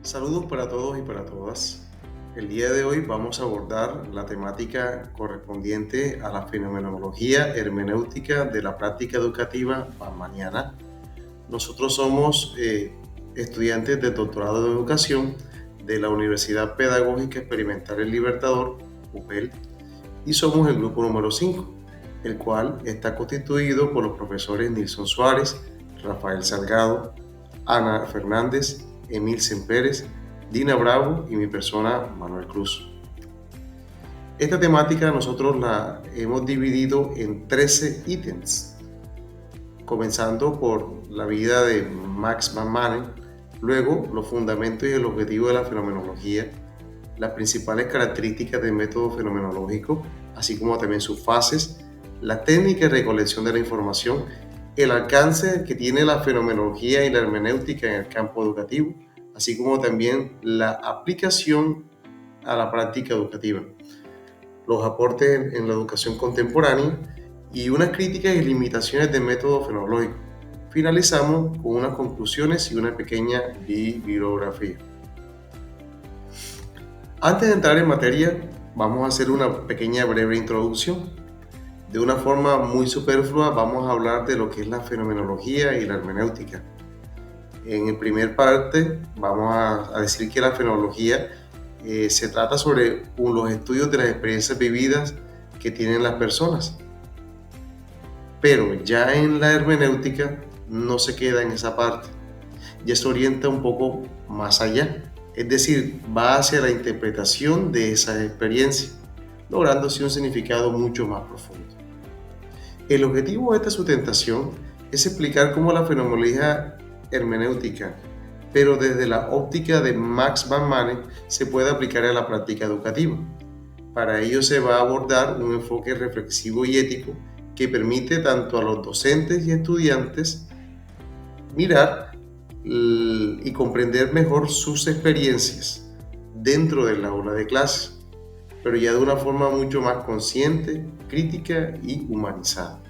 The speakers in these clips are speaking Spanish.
Saludos para todos y para todas. El día de hoy vamos a abordar la temática correspondiente a la fenomenología hermenéutica de la práctica educativa bamaniana. Nosotros somos estudiantes de doctorado de educación de la Universidad Pedagógica Experimental El Libertador, UPEL, y somos el grupo número 5, el cual está constituido por los profesores Nilson Suárez, Rafael Salgado, Ana Fernández, Emil Pérez, Dina Bravo y mi persona, Manuel Cruz. Esta temática nosotros la hemos dividido en 13 ítems, comenzando por la vida de Max van Manen, luego los fundamentos y el objetivo de la fenomenología, las principales características del método fenomenológico, así como también sus fases, la técnica de recolección de la información, el alcance que tiene la fenomenología y la hermenéutica en el campo educativo, así como también la aplicación a la práctica educativa, los aportes en la educación contemporánea y unas críticas y limitaciones del método fenomenológico. Finalizamos con unas conclusiones y una pequeña bibliografía. Antes de entrar en materia, vamos a hacer una pequeña breve introducción. De una forma muy superflua vamos a hablar de lo que es la fenomenología y la hermenéutica. En el primer parte vamos a decir que la fenomenología se trata sobre los estudios de las experiencias vividas que tienen las personas. Pero ya en la hermenéutica no se queda en esa parte, ya se orienta un poco más allá. Es decir, va hacia la interpretación de esas experiencias, logrando así un significado mucho más profundo. El objetivo de esta sustentación es explicar cómo la fenomenología hermenéutica, pero desde la óptica de Max van Manen, se puede aplicar a la práctica educativa. Para ello se va a abordar un enfoque reflexivo y ético que permite tanto a los docentes y estudiantes mirar y comprender mejor sus experiencias dentro del aula de clase, pero ya de una forma mucho más consciente, crítica y humanizada.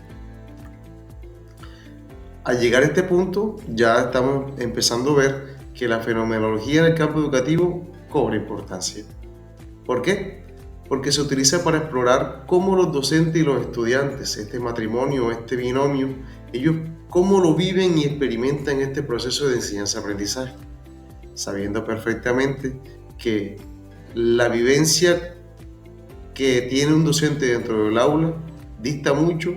Al llegar a este punto, ya estamos empezando a ver que la fenomenología en el campo educativo cobra importancia. ¿Por qué? Porque se utiliza para explorar cómo los docentes y los estudiantes, este matrimonio, este binomio, ellos cómo lo viven y experimentan este proceso de enseñanza-aprendizaje, sabiendo perfectamente que la vivencia que tiene un docente dentro del aula dista mucho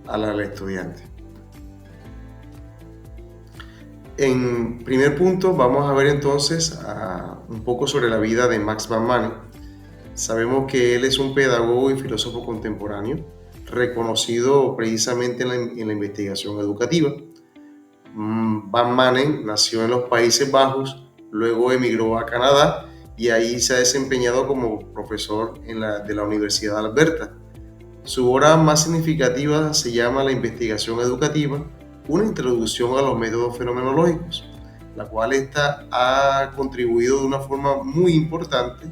a la del estudiante. En primer punto vamos a ver entonces un poco sobre la vida de Max van Manen. Sabemos que él es un pedagogo y filósofo contemporáneo, reconocido precisamente en la investigación educativa. Van Manen nació en los Países Bajos, luego emigró a Canadá y ahí se ha desempeñado como profesor de la Universidad de Alberta. Su obra más significativa se llama La investigación educativa, una introducción a los métodos fenomenológicos, la cual ha contribuido de una forma muy importante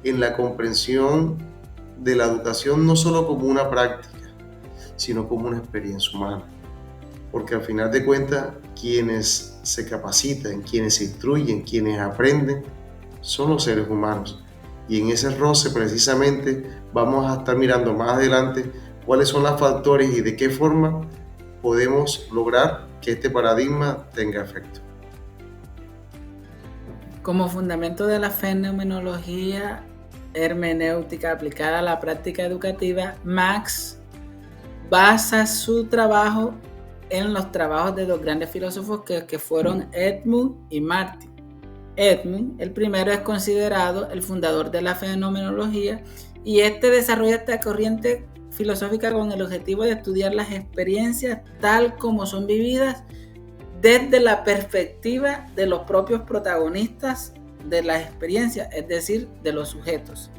en la comprensión de la educación no solo como una práctica, sino como una experiencia humana. Porque al final de cuentas, quienes se capacitan, quienes se instruyen, quienes aprenden, son los seres humanos. Y en ese roce precisamente vamos a estar mirando más adelante cuáles son los factores y de qué forma podemos lograr que este paradigma tenga efecto. Como fundamento de la fenomenología hermenéutica aplicada a la práctica educativa, Max basa su trabajo en los trabajos de dos grandes filósofos que fueron Edmund y Martin. Edmund, el primero, es considerado el fundador de la fenomenología y desarrolla esta corriente filosófica con el objetivo de estudiar las experiencias tal como son vividas desde la perspectiva de los propios protagonistas de las experiencias, es decir, de los sujetos.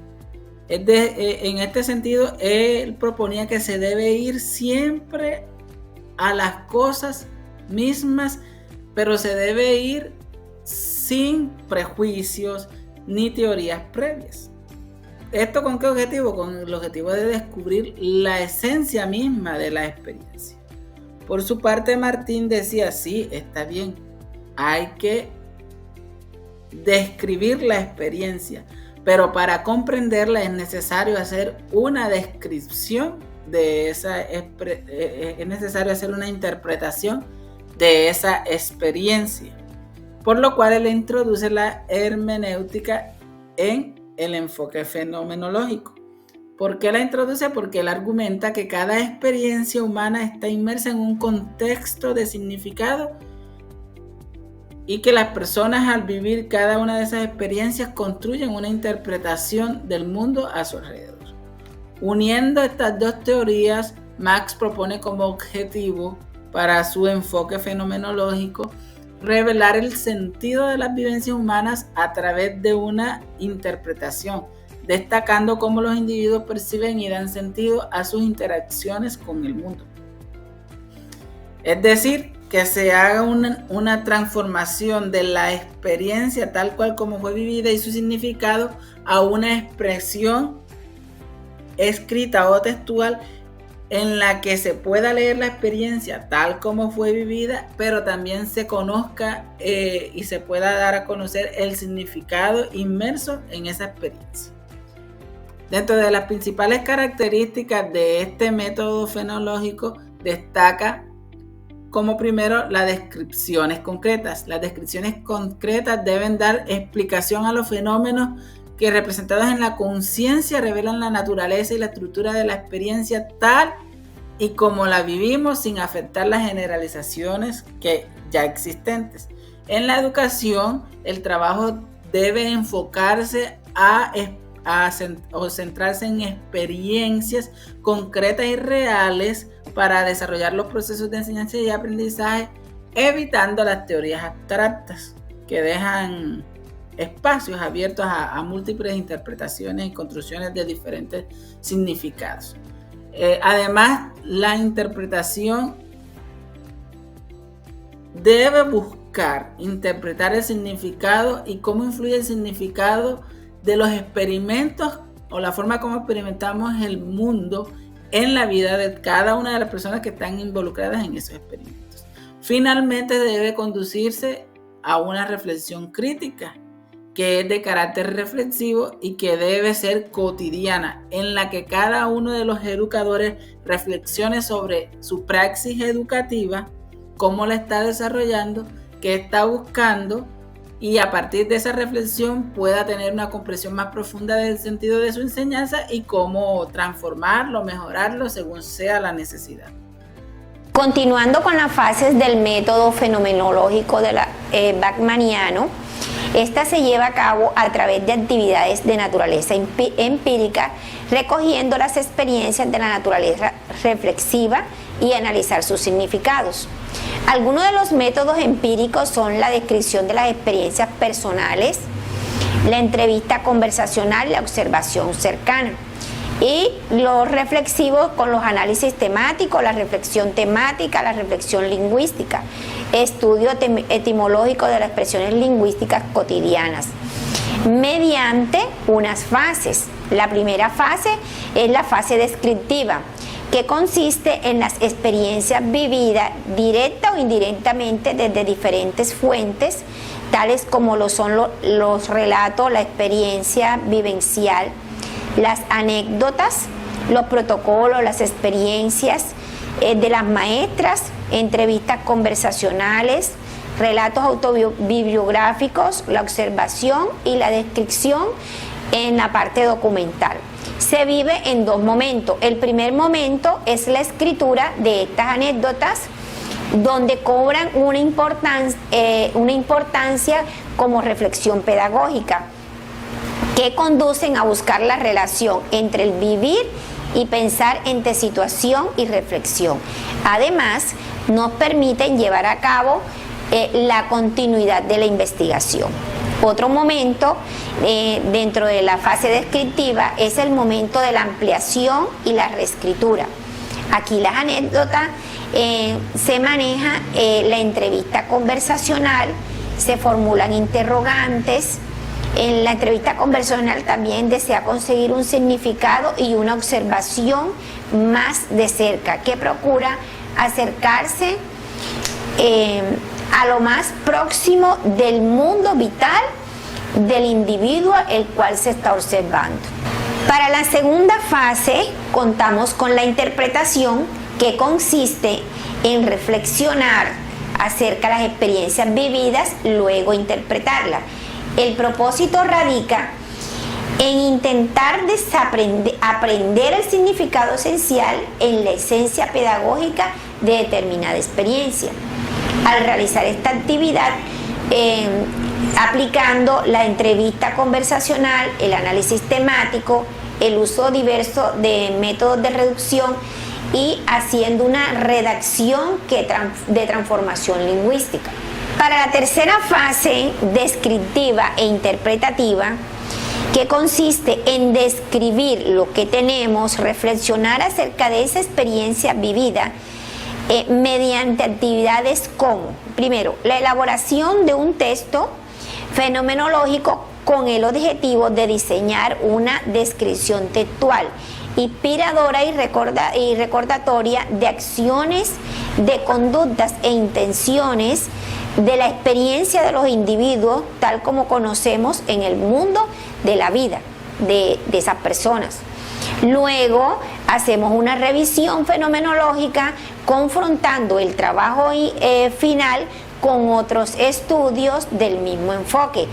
En este sentido, él proponía que se debe ir siempre a las cosas mismas, pero se debe ir sin prejuicios ni teorías previas. ¿Esto con qué objetivo? Con el objetivo de descubrir la esencia misma de la experiencia. Por su parte, Martín decía, sí, está bien, hay que describir la experiencia, pero para comprenderla es necesario hacer una descripción de esa, es necesario hacer una interpretación de esa experiencia, por lo cual él introduce la hermenéutica en el enfoque fenomenológico. ¿Por qué la introduce? Porque él argumenta que cada experiencia humana está inmersa en un contexto de significado y que las personas, al vivir cada una de esas experiencias, construyen una interpretación del mundo a su alrededor. Uniendo estas dos teorías, Marx propone como objetivo para su enfoque fenomenológico revelar el sentido de las vivencias humanas a través de una interpretación, destacando cómo los individuos perciben y dan sentido a sus interacciones con el mundo. Es decir, que se haga una transformación de la experiencia tal cual como fue vivida y su significado a una expresión escrita o textual en la que se pueda leer la experiencia tal como fue vivida, pero también se conozca y se pueda dar a conocer el significado inmerso en esa experiencia. Dentro de las principales características de este método fenomenológico destaca como primero las descripciones concretas. Las descripciones concretas deben dar explicación a los fenómenos que, representados en la conciencia, revelan la naturaleza y la estructura de la experiencia tal y como la vivimos, sin afectar las generalizaciones que ya existentes. En la educación, el trabajo debe enfocarse o centrarse en experiencias concretas y reales para desarrollar los procesos de enseñanza y aprendizaje, evitando las teorías abstractas que dejan espacios abiertos a múltiples interpretaciones y construcciones de diferentes significados. Además, la interpretación debe buscar interpretar el significado y cómo influye el significado de los experimentos o la forma como experimentamos el mundo en la vida de cada una de las personas que están involucradas en esos experimentos. Finalmente, debe conducirse a una reflexión crítica que es de carácter reflexivo y que debe ser cotidiana, en la que cada uno de los educadores reflexione sobre su praxis educativa, cómo la está desarrollando, qué está buscando, y a partir de esa reflexión pueda tener una comprensión más profunda del sentido de su enseñanza y cómo transformarlo, mejorarlo según sea la necesidad. Continuando con las fases del método fenomenológico bachmanniano, esta se lleva a cabo a través de actividades de naturaleza empírica, recogiendo las experiencias de la naturaleza reflexiva y analizar sus significados. Algunos de los métodos empíricos son la descripción de las experiencias personales, la entrevista conversacional y la observación cercana. Y los reflexivos con los análisis temáticos, la reflexión temática, la reflexión lingüística, estudio etimológico de las expresiones lingüísticas cotidianas, mediante unas fases. La primera fase es la fase descriptiva, que consiste en las experiencias vividas directa o indirectamente desde diferentes fuentes, tales como lo son los relatos, la experiencia vivencial, las anécdotas, los protocolos, las experiencias de las maestras, entrevistas conversacionales, relatos autobiográficos, la observación y la descripción en la parte documental. Se vive en dos momentos. El primer momento es la escritura de estas anécdotas, donde cobran una importancia como reflexión pedagógica, que conducen a buscar la relación entre el vivir y pensar entre situación y reflexión. Además, nos permiten llevar a cabo la continuidad de la investigación. Otro momento dentro de la fase descriptiva es el momento de la ampliación y la reescritura. Aquí las anécdotas se maneja la entrevista conversacional, se formulan interrogantes. En la entrevista conversacional también desea conseguir un significado y una observación más de cerca, que procura acercarse a lo más próximo del mundo vital del individuo el cual se está observando. Para la segunda fase contamos con la interpretación, que consiste en reflexionar acerca de las experiencias vividas, luego interpretarlas. El propósito radica en intentar aprender el significado esencial en la esencia pedagógica de determinada experiencia. Al realizar esta actividad, aplicando la entrevista conversacional, el análisis temático, el uso diverso de métodos de reducción y haciendo una redacción de transformación lingüística. Para la tercera fase, descriptiva e interpretativa, que consiste en describir lo que tenemos, reflexionar acerca de esa experiencia vivida mediante actividades como, primero, la elaboración de un texto fenomenológico con el objetivo de diseñar una descripción textual, inspiradora y recordatoria de acciones, de conductas e intenciones de la experiencia de los individuos tal como conocemos en el mundo de la vida de esas personas. Luego hacemos una revisión fenomenológica confrontando el trabajo final con otros estudios del mismo enfoque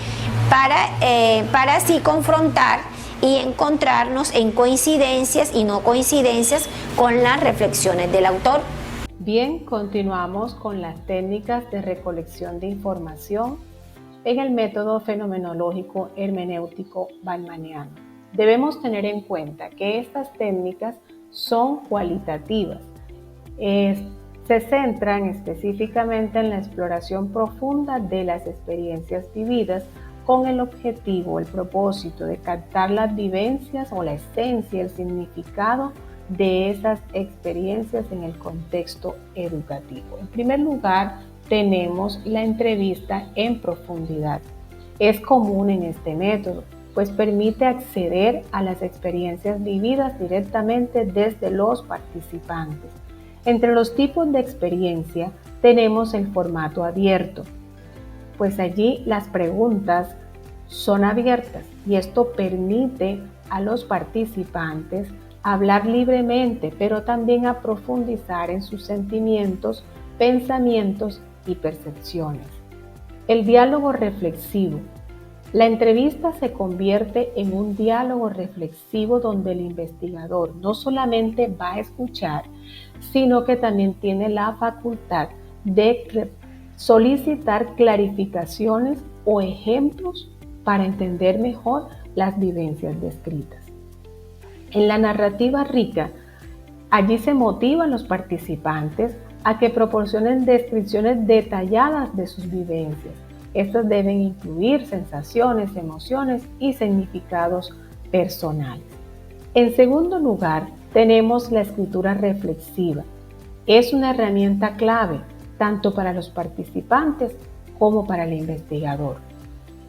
para así confrontar y encontrarnos en coincidencias y no coincidencias con las reflexiones del autor. Bien, continuamos con las técnicas de recolección de información en el método fenomenológico hermenéutico bachmanniano. Debemos tener en cuenta que estas técnicas son cualitativas. Se centran específicamente en la exploración profunda de las experiencias vividas con el objetivo, el propósito de captar las vivencias o la esencia, el significado de esas experiencias en el contexto educativo. En primer lugar, tenemos la entrevista en profundidad. Es común en este método, pues permite acceder a las experiencias vividas directamente desde los participantes. Entre los tipos de experiencia tenemos el formato abierto, pues allí las preguntas son abiertas y esto permite a los participantes hablar libremente, pero también a profundizar en sus sentimientos, pensamientos y percepciones. El diálogo reflexivo. La entrevista se convierte en un diálogo reflexivo donde el investigador no solamente va a escuchar, sino que también tiene la facultad de solicitar clarificaciones o ejemplos para entender mejor las vivencias descritas. En la narrativa rica, allí se motivan los participantes a que proporcionen descripciones detalladas de sus vivencias. Estas deben incluir sensaciones, emociones y significados personales. En segundo lugar, tenemos la escritura reflexiva. Es una herramienta clave tanto para los participantes como para el investigador.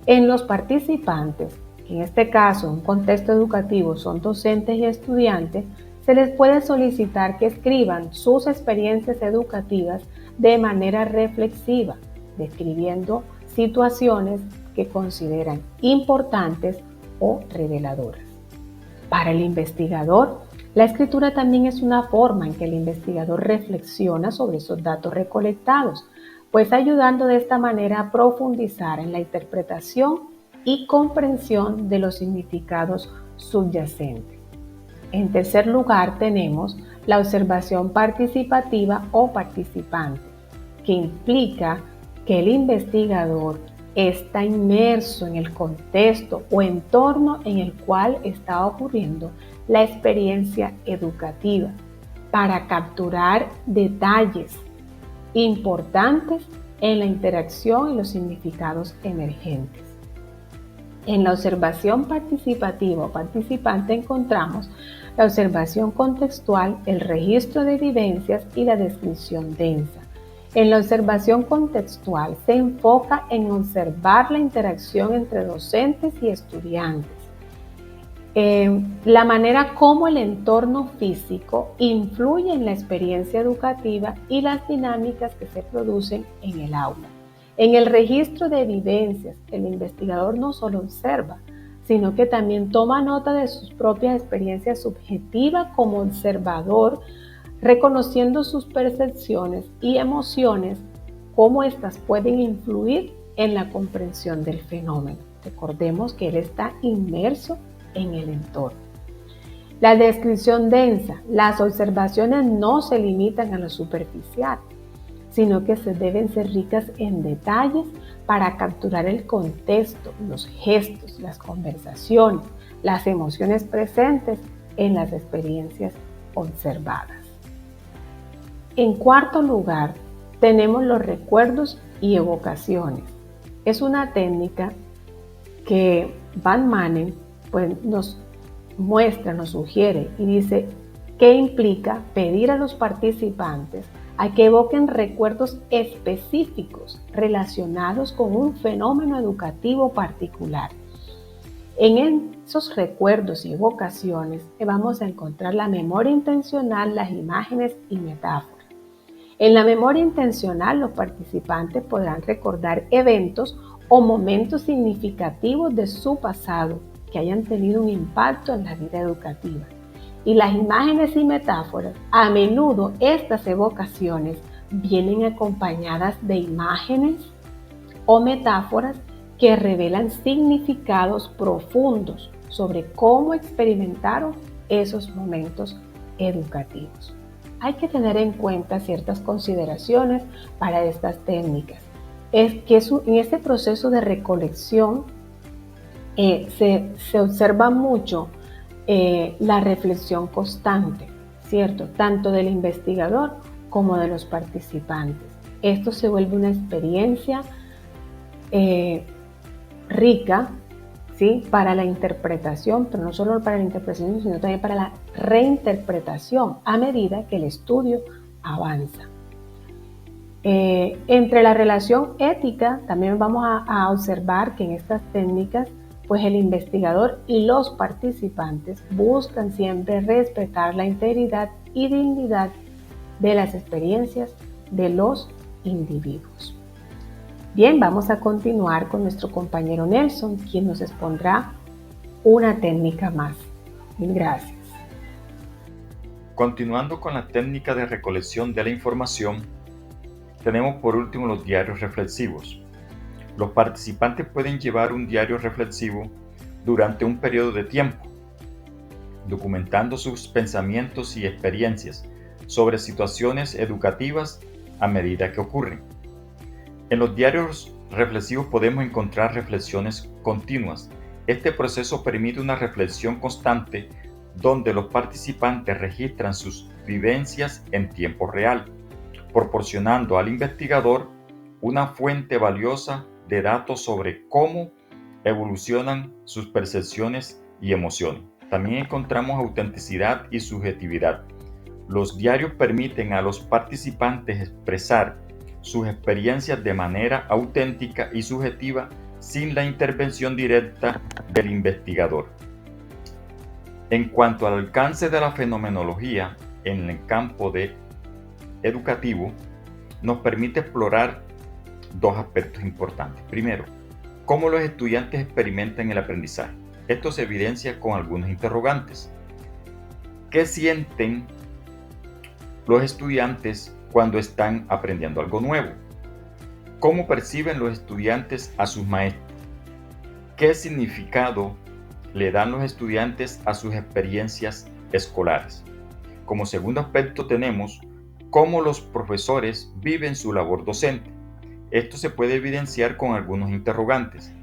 En los participantes, que en este caso en un contexto educativo son docentes y estudiantes, se les puede solicitar que escriban sus experiencias educativas de manera reflexiva, describiendo situaciones que consideran importantes o reveladoras. Para el investigador, la escritura también es una forma en que el investigador reflexiona sobre esos datos recolectados, pues ayudando de esta manera a profundizar en la interpretación y comprensión de los significados subyacentes. En tercer lugar, tenemos la observación participativa o participante, que implica que el investigador está inmerso en el contexto o entorno en el cual está ocurriendo la experiencia educativa para capturar detalles importantes en la interacción y los significados emergentes. En la observación participativa o participante encontramos la observación contextual, el registro de vivencias y la descripción densa. En la observación contextual se enfoca en observar la interacción entre docentes y estudiantes, la manera como el entorno físico influye en la experiencia educativa y las dinámicas que se producen en el aula. En el registro de evidencias, el investigador no solo observa, sino que también toma nota de sus propias experiencias subjetivas como observador, reconociendo sus percepciones y emociones, cómo éstas pueden influir en la comprensión del fenómeno. Recordemos que él está inmerso en el entorno. La descripción densa. Las observaciones no se limitan a lo superficial, sino que se deben ser ricas en detalles para capturar el contexto, los gestos, las conversaciones, las emociones presentes en las experiencias observadas. En cuarto lugar, tenemos los recuerdos y evocaciones. Es una técnica que Van Manen nos muestra, nos sugiere y dice que implica pedir a los participantes a que evoquen recuerdos específicos relacionados con un fenómeno educativo particular. En esos recuerdos y evocaciones vamos a encontrar la memoria intencional, las imágenes y metáforas. En la memoria intencional, los participantes podrán recordar eventos o momentos significativos de su pasado que hayan tenido un impacto en la vida educativa. Y las imágenes y metáforas, a menudo estas evocaciones vienen acompañadas de imágenes o metáforas que revelan significados profundos sobre cómo experimentaron esos momentos educativos. Hay que tener en cuenta ciertas consideraciones para estas técnicas. Es que en este proceso de recolección se observa mucho la reflexión constante, ¿cierto? Tanto del investigador como de los participantes. Esto se vuelve una experiencia rica, ¿sí? Para la interpretación, pero no solo para la interpretación, sino también para la reinterpretación a medida que el estudio avanza. Entre la relación ética, también vamos a observar que en estas técnicas, pues el investigador y los participantes buscan siempre respetar la integridad y dignidad de las experiencias de los individuos. Bien, vamos a continuar con nuestro compañero Nelson, quien nos expondrá una técnica más. Gracias. Continuando con la técnica de recolección de la información, tenemos por último los diarios reflexivos. Los participantes pueden llevar un diario reflexivo durante un periodo de tiempo, documentando sus pensamientos y experiencias sobre situaciones educativas a medida que ocurren. En los diarios reflexivos podemos encontrar reflexiones continuas. Este proceso permite una reflexión constante donde los participantes registran sus vivencias en tiempo real, proporcionando al investigador una fuente valiosa de datos sobre cómo evolucionan sus percepciones y emociones. También encontramos autenticidad y subjetividad. Los diarios permiten a los participantes expresar sus experiencias de manera auténtica y subjetiva sin la intervención directa del investigador. En cuanto al alcance de la fenomenología en el campo educativo, nos permite explorar dos aspectos importantes. Primero, cómo los estudiantes experimentan el aprendizaje. Esto se evidencia con algunos interrogantes. ¿Qué sienten los estudiantes cuando están aprendiendo algo nuevo? ¿Cómo perciben los estudiantes a sus maestros? ¿Qué significado le dan los estudiantes a sus experiencias escolares? Como segundo aspecto tenemos cómo los profesores viven su labor docente. Esto se puede evidenciar con algunos interrogantes.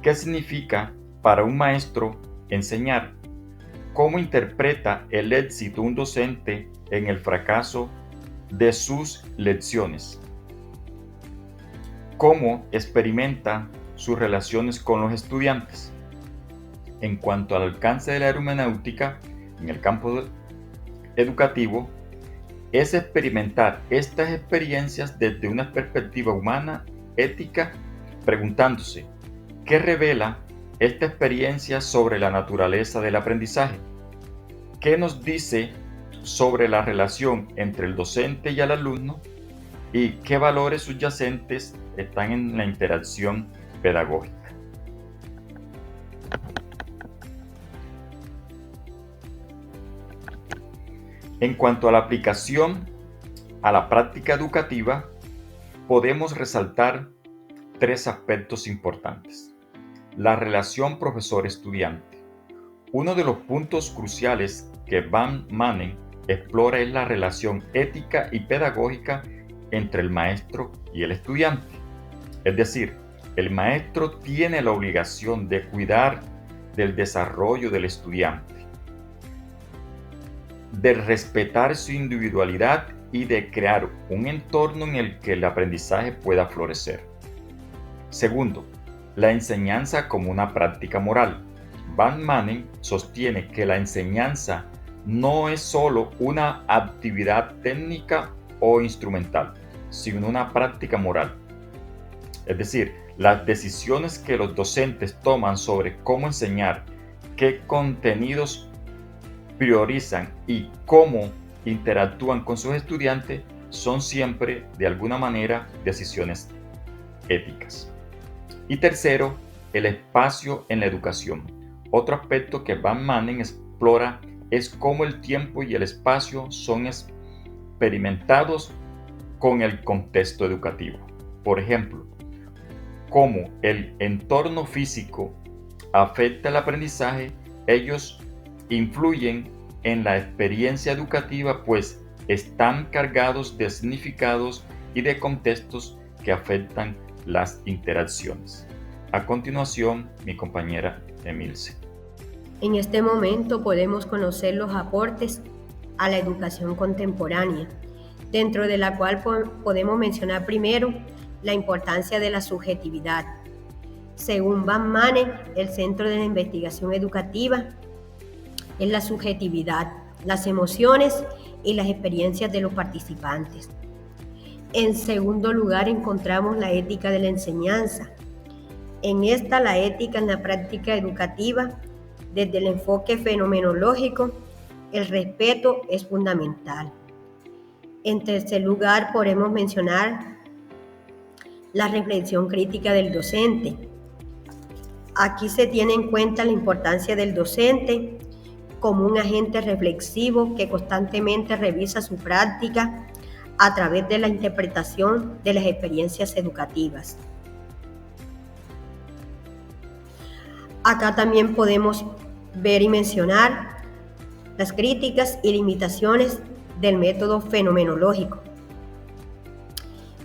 ¿Qué significa para un maestro enseñar? ¿Cómo interpreta el éxito un docente en el fracaso de sus lecciones? ¿Cómo experimenta sus relaciones con los estudiantes? En cuanto al alcance de la hermenéutica en el campo educativo, es experimentar estas experiencias desde una perspectiva humana, ética, preguntándose, ¿qué revela esta experiencia sobre la naturaleza del aprendizaje? ¿Qué nos dice sobre la relación entre el docente y el alumno? y qué valores subyacentes están en la interacción pedagógica. En cuanto a la aplicación a la práctica educativa, podemos resaltar 3 aspectos importantes. La relación profesor-estudiante. Uno de los puntos cruciales que Van Manen explora es la relación ética y pedagógica entre el maestro y el estudiante. Es decir, el maestro tiene la obligación de cuidar del desarrollo del estudiante, de respetar su individualidad y de crear un entorno en el que el aprendizaje pueda florecer. Segundo, la enseñanza como una práctica moral. Van Manen sostiene que la enseñanza no es solo una actividad técnica o instrumental, sino una práctica moral. Es decir, las decisiones que los docentes toman sobre cómo enseñar, qué contenidos priorizan y cómo interactúan con sus estudiantes son siempre, de alguna manera, decisiones éticas. Y tercero, el espacio en la educación. Otro aspecto que Van Manen explora es cómo el tiempo y el espacio son experimentados con el contexto educativo. Por ejemplo, cómo el entorno físico afecta el aprendizaje, ellos influyen en la experiencia educativa, pues están cargados de significados y de contextos que afectan las interacciones. A continuación, mi compañera Emilce. En este momento podemos conocer los aportes a la educación contemporánea, dentro de la cual podemos mencionar primero la importancia de la subjetividad. Según Van Manen, el centro de la investigación educativa es la subjetividad, las emociones y las experiencias de los participantes. En segundo lugar, encontramos la ética de la enseñanza. En esta, la ética en la práctica educativa, desde el enfoque fenomenológico, el respeto es fundamental. En tercer lugar, podemos mencionar la reflexión crítica del docente. Aquí se tiene en cuenta la importancia del docente como un agente reflexivo que constantemente revisa su práctica a través de la interpretación de las experiencias educativas. Acá también podemos ver y mencionar las críticas y limitaciones del método fenomenológico,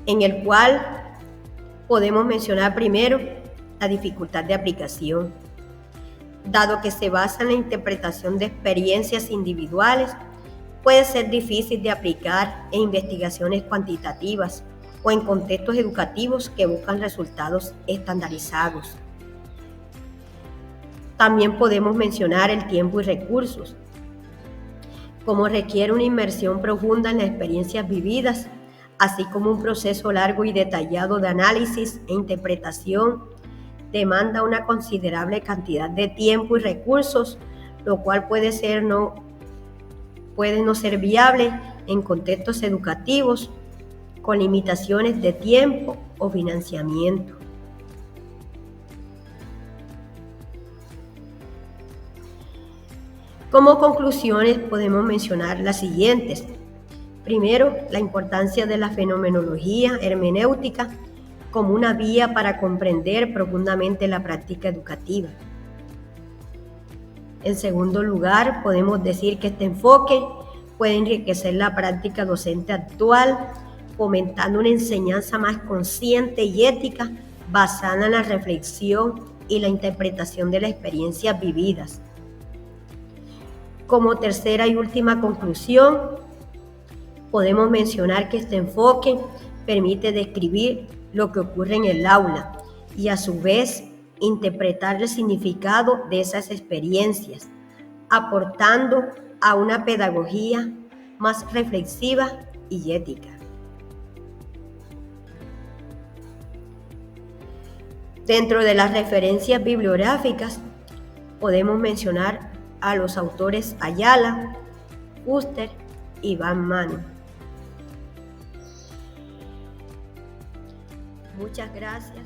en el cual podemos mencionar primero la dificultad de aplicación. Dado que se basa en la interpretación de experiencias individuales, puede ser difícil de aplicar en investigaciones cuantitativas o en contextos educativos que buscan resultados estandarizados. También podemos mencionar el tiempo y recursos. Como requiere una inmersión profunda en las experiencias vividas, así como un proceso largo y detallado de análisis e interpretación, demanda una considerable cantidad de tiempo y recursos, lo cual puede no ser viable en contextos educativos con limitaciones de tiempo o financiamiento. Como conclusiones podemos mencionar las siguientes. Primero, la importancia de la fenomenología hermenéutica como una vía para comprender profundamente la práctica educativa. En segundo lugar, podemos decir que este enfoque puede enriquecer la práctica docente actual, fomentando una enseñanza más consciente y ética basada en la reflexión y la interpretación de las experiencias vividas. Como tercera y última conclusión, podemos mencionar que este enfoque permite describir lo que ocurre en el aula y a su vez interpretar el significado de esas experiencias, aportando a una pedagogía más reflexiva y ética. Dentro de las referencias bibliográficas podemos mencionar a los autores Ayala, Fuster y Van Manen. Muchas gracias.